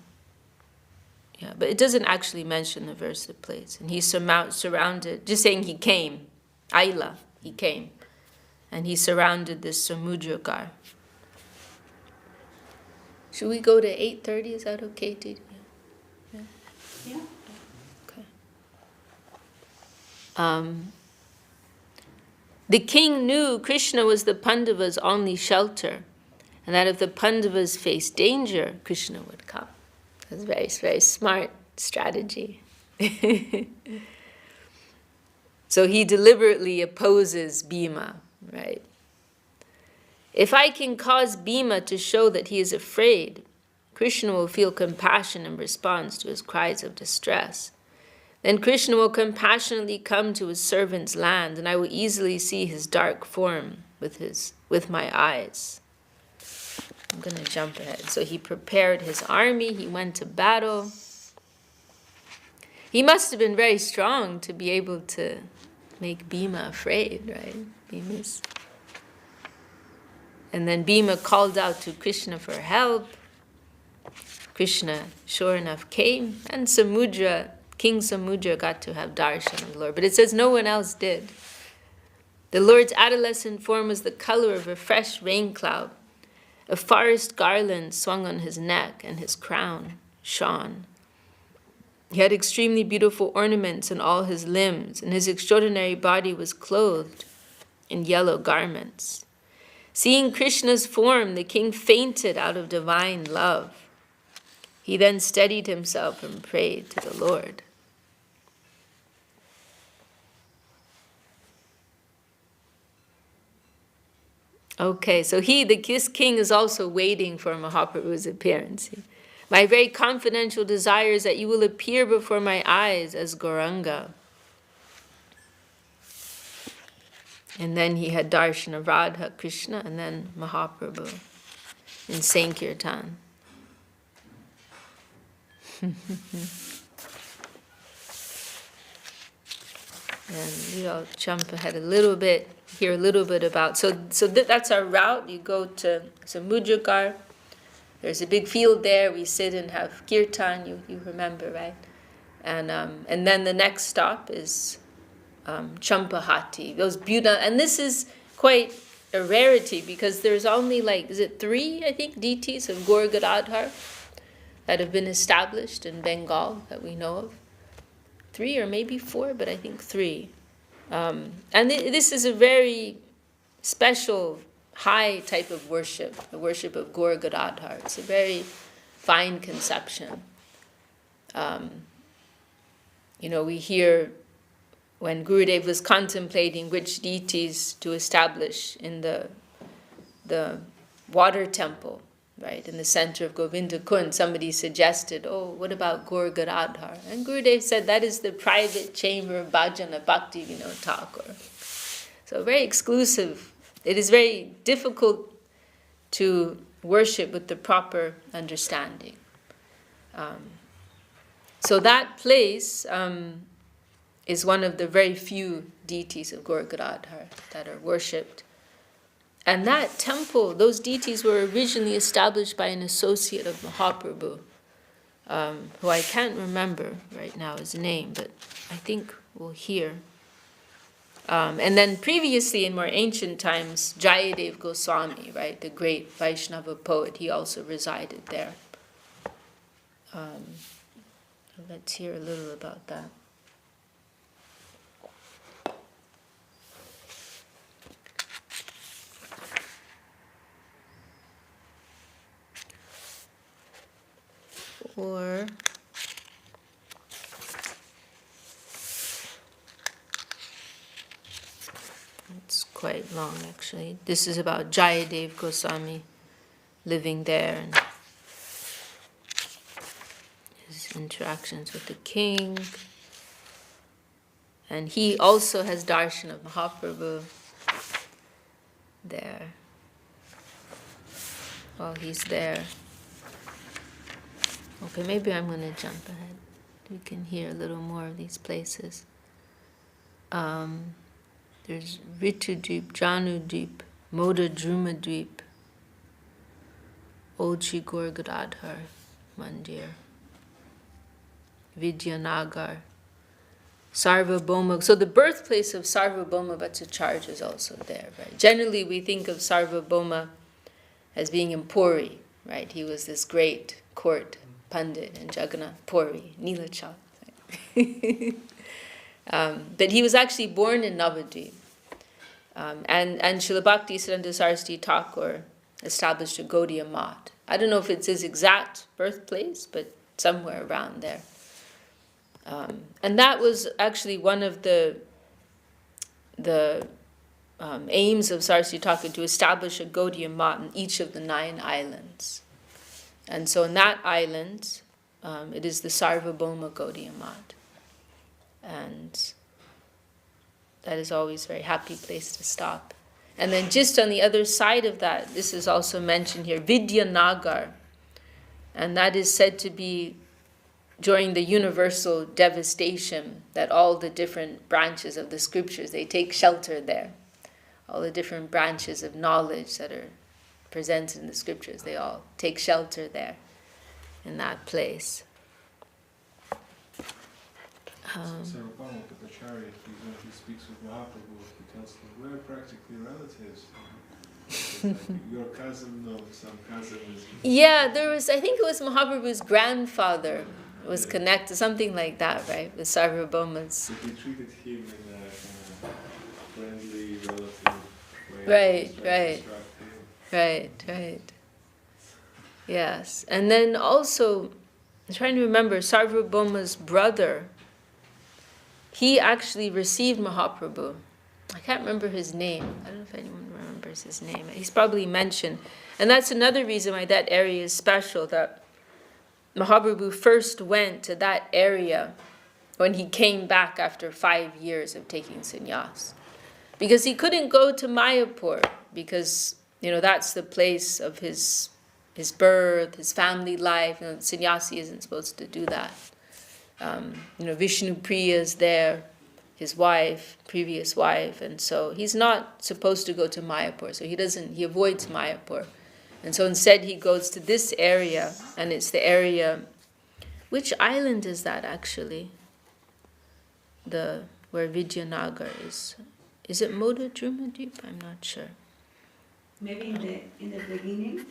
Yeah, but it doesn't actually mention the verse of place. And he's surrounded, just saying he came. Aila, he came. And he surrounded this Samudragaḍ. Should we go to 8:30? Is that okay, Didi? Yeah. Okay. The king knew Krishna was the Pandavas' only shelter, and that if the Pandavas faced danger, Krishna would come. That's very, very smart strategy. So he deliberately opposes Bhima, right? If I can cause Bhima to show that he is afraid, Krishna will feel compassion in response to his cries of distress. Then Krishna will compassionately come to his servant's land, and I will easily see his dark form with my eyes. I'm going to jump ahead. So he prepared his army, he went to battle. He must have been very strong to be able to make Bhima afraid, right? And then Bhima called out to Krishna for help. Krishna, sure enough, came, and King Samudra got to have darshan of the Lord. But it says no one else did. The Lord's adolescent form was the color of a fresh rain cloud. A forest garland swung on his neck, and his crown shone. He had extremely beautiful ornaments on all his limbs, and his extraordinary body was clothed in yellow garments. Seeing Krishna's form, the king fainted out of divine love. He then steadied himself and prayed to the Lord. Okay, so this king is also waiting for Mahaprabhu's appearance. My very confidential desire is that you will appear before my eyes as Gauranga. And then he had darshan of Radha, Krishna, and then Mahaprabhu in Sankirtan. And I'll jump ahead a little bit, hear a little bit about. So that's our route. You go to Samudragaḍ. There's a big field there. We sit and have kirtan. You remember, right? And then the next stop is Champā. Those beautiful, and this is quite a rarity because there's only 3, I think, deities of Gaura-Gadadhar that have been established in Bengal that we know of. 3 or maybe 4, but I think 3. And this is a very special, high type of worship, the worship of Gaura-Gadadhar. It's a very fine conception. We hear when Gurudev was contemplating which deities to establish in the water temple, right, in the center of Govinda Kund, somebody suggested, what about Gaura-Gadadhar? And Gurudev said that is the private chamber of bhajana Bhakti Vinod Thakur. So very exclusive. It is very difficult to worship with the proper understanding. So that place is one of the very few deities of Gaura-Gadadhar that are worshipped. And that temple, those deities were originally established by an associate of Mahaprabhu, who I can't remember right now his name, but I think we'll hear. And then previously, in more ancient times, Jayadev Goswami, right, the great Vaishnava poet, he also resided there. Let's hear a little about that. Or it's quite long, actually. This is about Jayadev Goswami living there and his interactions with the king. And he also has darshan of Mahaprabhu there. While he's there. Okay, maybe I'm going to jump ahead. We can hear a little more of these places. There's Ritudwip, Jahnudwip, Modadrumadwip, Old Sri Gaura-Gadadhar Mandir, Vidya Nagar, Sarvabhauma. So the birthplace of Sarvabhauma Bhattacharya is also there, right? Generally, we think of Sarvabhauma as being in Puri, right? He was this great court Pandit and Jagannath Puri, Nilachal. But he was actually born in Navadvipa. And Srila Bhakti Siddhanta Saraswati Thakur established a Gaudiya Math. I don't know if it's his exact birthplace, but somewhere around there. And that was actually one of the aims of Saraswati Thakur, to establish a Gaudiya Math in each of the 9 islands. And so in that island, it is the Sarvabhauma Gaudiya Math. And that is always a very happy place to stop. And then just on the other side of that, this is also mentioned here, Vidya Nagar. And that is said to be during the universal devastation, that all the different branches of the scriptures, they take shelter there. All the different branches of knowledge that are presented in the scriptures, they all take shelter there, in that place. Sarvabhauma, when he speaks with Mahaprabhu, he tells them, we're practically relatives. Your cousin, no, some cousin is... Yeah, I think it was Mahaprabhu's grandfather was connected, something like that, right? With Sarvabhauma's. So he treated him in a friendly, relative way. Right. Yes. And then also, I'm trying to remember, Sarvabhauma's brother, he actually received Mahaprabhu. I can't remember his name. I don't know if anyone remembers his name. He's probably mentioned. And that's another reason why that area is special, that Mahaprabhu first went to that area when he came back after 5 years of taking sannyas. Because he couldn't go to Mayapur, because, that's the place of his birth, his family life. Sannyasi isn't supposed to do that. Vishnupriya is there, his wife, previous wife, and so he's not supposed to go to Mayapur, so he avoids Mayapur. And so instead he goes to this area, and it's the area, which island is that actually? Where Vidyanagar is. Is it Modadrumadwip? I'm not sure. Maybe in the beginning.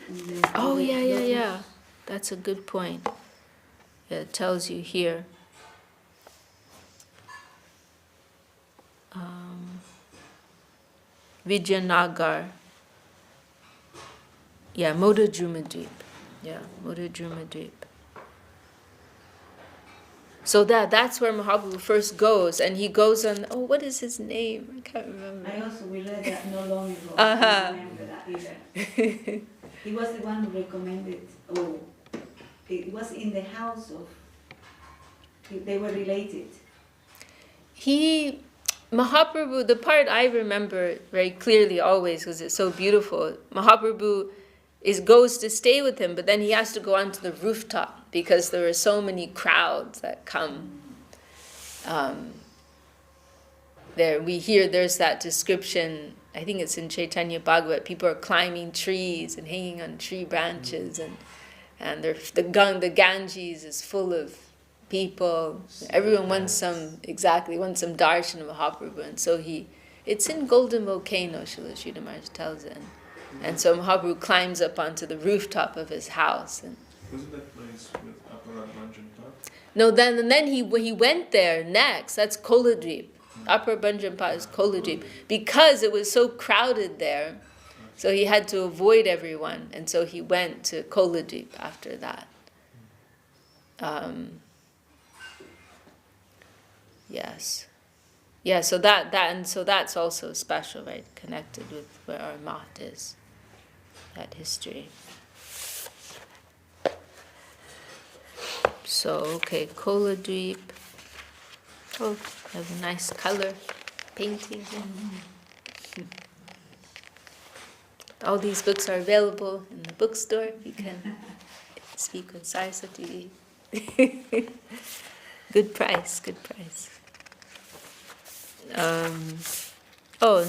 Oh, yeah. That's a good point. Yeah, it tells you here. Vidyanagar. Yeah, Modadrumadwip. So that's where Mahaprabhu first goes, and he goes on, what is his name? I can't remember. We read that no long ago. I don't remember that either. He was the one who recommended, it was in the house of, they were related. Mahaprabhu, the part I remember very clearly always, because it's so beautiful, Mahaprabhu goes to stay with him, but then he has to go onto the rooftop because there are so many crowds that come. There's that description, I think it's in Chaitanya Bhagavat, people are climbing trees and hanging on tree branches, and the Ganges is full of people. Everyone wants some darshan of Mahaprabhu, and so it's in Golden Volcano, Srila Sridhar Maharaj tells it. And so Mahaprabhu climbs up onto the rooftop of his house. Wasn't that place with Upper Banjanpat? No, then he went there next. That's Koladwīp. Upper Banjanpat is Koladwīp. Because it was so crowded there, so he had to avoid everyone. And so he went to Koladwīp after that. Yes. Yeah, so that's also special, right? Connected with where our mat is. That history. So, Koladwīp. Oh, have a nice color painting. All these books are available in the bookstore. You can speak with Saraswati. Good price.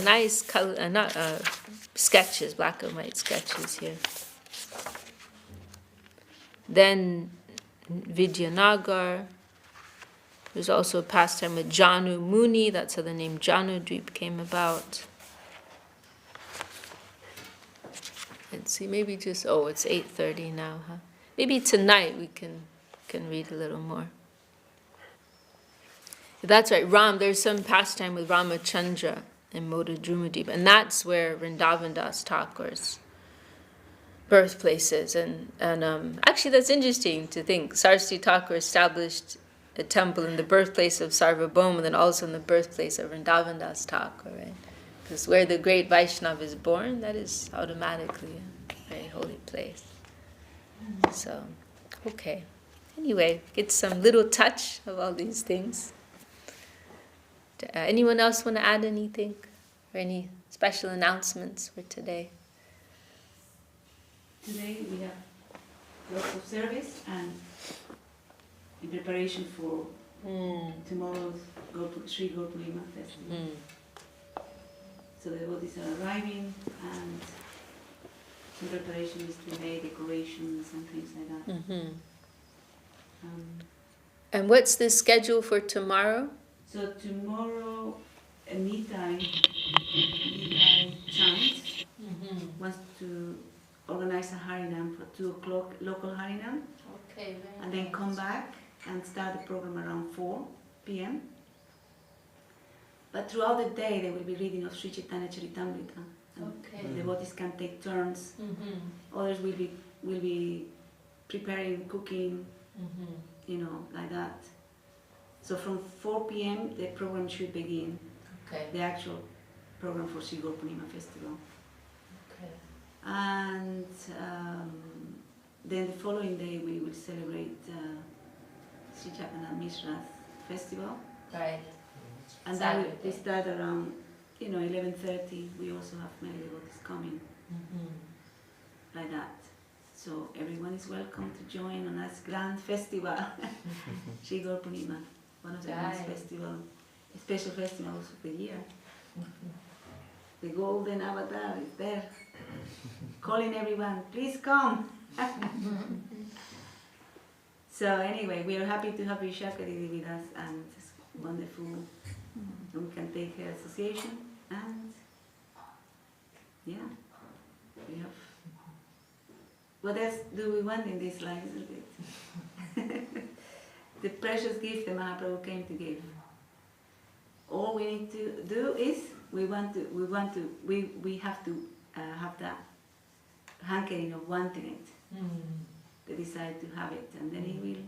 Nice color, sketches, black and white sketches here. Then Vidyanagar. There's also a pastime with Janu Muni. That's how the name Jahnudwip came about. Let's see, maybe just, it's 8:30 now, huh? Maybe tonight we can read a little more. That's right, there's some pastime with Ramachandra in Modadrumadwip, and that's where Vrindavan Das Thakur's birthplaces. And actually that's interesting to think. Saraswati Thakur established a temple in the birthplace of Sarvabhauma, and then also in the birthplace of Vrindavan Das Thakur, right? Because where the great Vaishnava is born, that is automatically a very holy place. So, okay. Anyway, get some little touch of all these things. Anyone else want to add anything? Or any special announcements for today? Today we have lots of service and in preparation for tomorrow's Sri Gaura-Gadadhar festival. So the devotees are arriving and some preparation is to be made, decorations and things like that. And what's the schedule for tomorrow? So tomorrow, Nitai Chant wants to organize a Harinam for 2 o'clock, local Harinam, Okay, and then come back and start the program around 4 p.m. But throughout the day, they will be reading of Sri Chaitanya Charitamrita. Okay. The devotees can take turns. Others will be preparing, cooking, you know, like that. So from 4 p.m. the program should begin. Okay. The actual program for Sri Gaura-Gadadhar Festival. Okay. And then the following day we will celebrate Sri Jagannath Mishra's festival. Right. And that will start around, 11:30. We also have many devotees coming, like that. So everyone is welcome to join on this grand festival, Sri Gaura-Gadadhar, one of the greatest festivals, special festivals of the year. The golden avatar is there, calling everyone, please come. So anyway, we are happy to have Vishakha Devi with us, and it's wonderful. We can take her association, and yeah, we have. What else do we want in this life, isn't it? The precious gift that Mahaprabhu came to give. All we need to do is we have to have that hankering of wanting it, the desire to have it, and then He will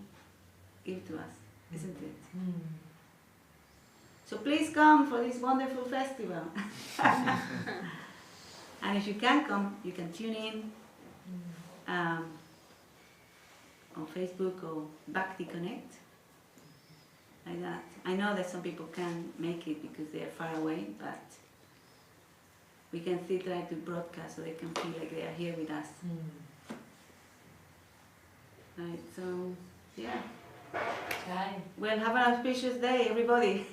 give to us, isn't it? So please come for this wonderful festival. And if you can't come, you can tune in on Facebook or Bhakti Connect, like that. I know that some people can't make it because they are far away, but we can still try to broadcast so they can feel like they are here with us. Right, so yeah. Well, have an auspicious day, everybody.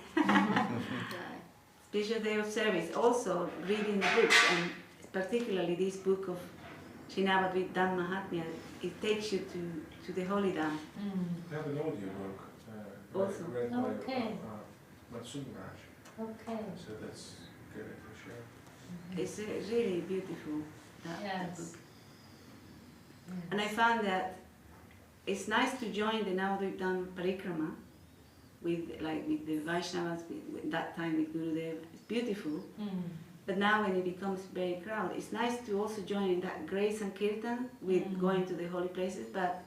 Auspicious day of service. Also, reading the books, and particularly this book of Sri Navadvipa-dhama-mahatmya, it takes you to the holy Dham. I have an audio book Also. read by Okay. Matsumaraj. Okay. So that's good for sure. It's really beautiful, that Yes. book. And I found that it's nice to join the Navadvipa Parikrama with the Vaishnavas, with that time with Gurudev. It's beautiful. But now when it becomes very crowded, it's nice to also join in that grace and kirtan with going to the holy places, but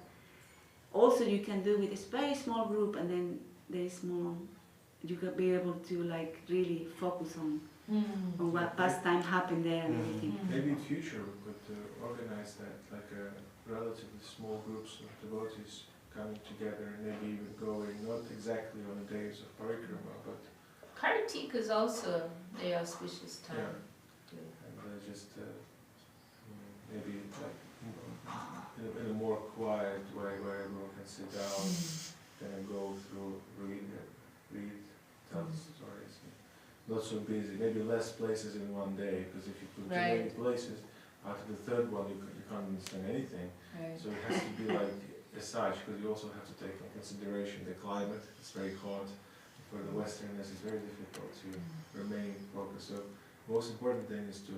also you can do with a very small group, and then there is more, you can be able to really focus on what past time happened there and everything. Maybe in future we could organize that, like a relatively small groups of devotees coming together and maybe even going, not exactly on the days of Parikrama, but Kartika is also a very auspicious time. and just maybe in a more quiet way where everyone can sit down and go through, read, tell stories. Not so busy, maybe less places in one day, because if you put too many places, after the third one you can't understand anything. Right. So it has to be like as such, because you also have to take into consideration the climate. It's very hot. For the Westerners, it's very difficult to remain focused. So the most important thing is to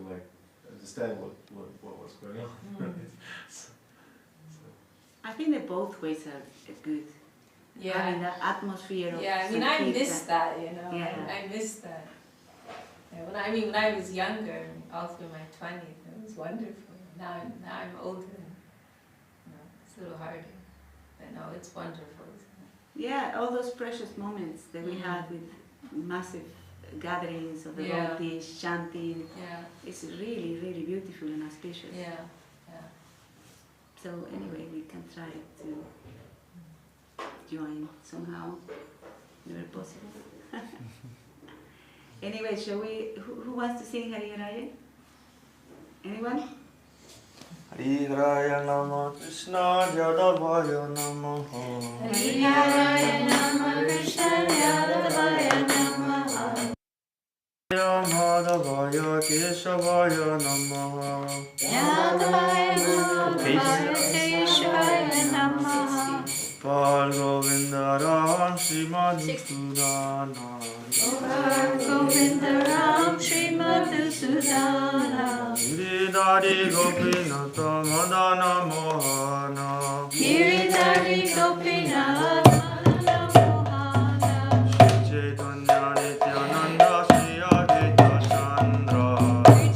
understand what was going on. So, I think that both ways are good. Having that atmosphere of I mean, I miss that, Yeah. I miss that. Yeah, when I was younger, all through my 20s, it was wonderful. now I'm older. It's a little harder. But no, it's wonderful, isn't it? Yeah, all those precious moments that we had with massive gatherings of the devotees chanting. Yeah. It's really, really beautiful and auspicious. Yeah. So anyway, we can try to join somehow, whenever possible. Anyway, shall we? Who wants to sing Hari Raya? Anyone? Hriraya Nama Krishna Yadavaya Namaha. Hriraya Nama Krishna Yadavaya Namaha. Madhavaya Keshavaya Namaha. Yadavaya Madhavaya Keshavaya Namaha. Par Govindaram Srimad Sudana. Govindaram Srimad Sudana. Giridhari Gopinata Madana Mohana. Giridhari Gopinath Madana Mohana. Chaitanya Nityananda Sri Advaita Chandra.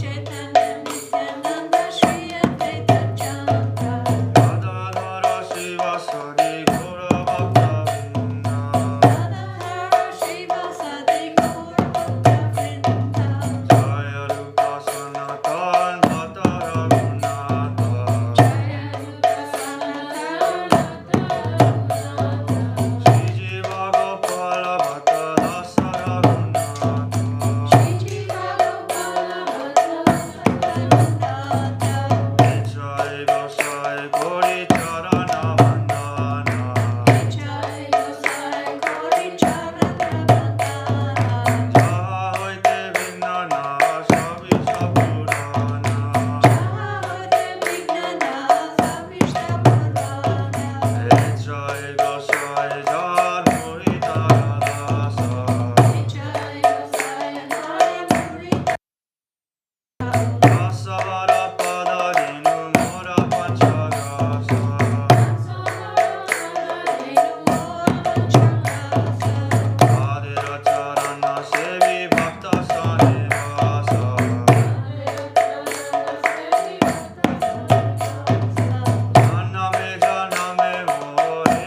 Chaitanya Nityananda Sri Advaita Chandra. Gadadhara Srivasadi Gaura Bhakta Vrinda. Gadadhara Srivasadi Gaura Bhakta Vrinda. Jaya Rupa Sanatan Bhata Raghunatha. Jaya Rupa Sanatana Raghunatha. Shri Jiva Gopala Bhata Dasa Raghunatha. Shri Jiva Gopala Bhatta Raghunatha. Jai Gosai Gauri Charana Vandana. Jai Gosai Gauri Charana Vandana. Jaha hoite vinnana sabisha purana. Jai Vignana Savishta Purana. Jai Gosai Jan Mohita Dasa. Jai Gosai Murari. Asavara Padarinu Mora Panchagasa. Adira Charana Sevi Bhakta Sanivasa. Janame Janame More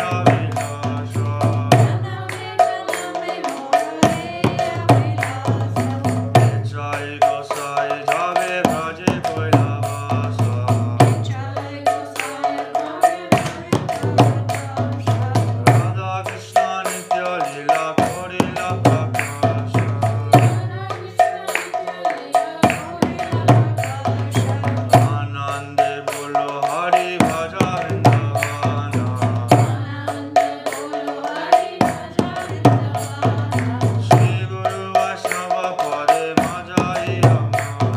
Avilasha. Jai Gosai Jave Braje Koilavasa. Radha Krishna Nitya Lila Korila Prakasha. Anande Bolo Hari Bhaja Vrindavana. Shri Guru Vaishnava Pade Majai Amana.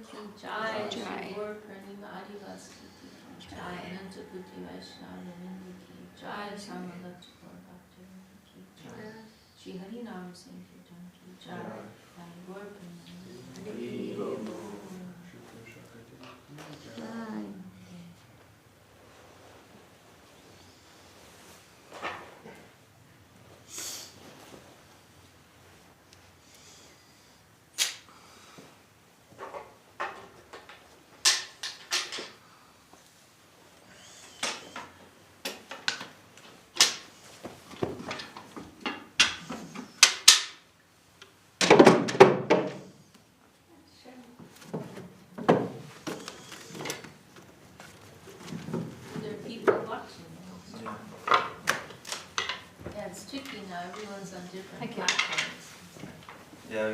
ki jai, Shri Gaura-Purnima Adhivas ki jai, Ananta Buddhi Vaishnava Vrinda ki jai, Samudragaḍ ki jai, Shri Harinam Sankirtan ki jai, Shri Gaura-Purnima. It's tricky now, everyone's on different platforms. Yeah.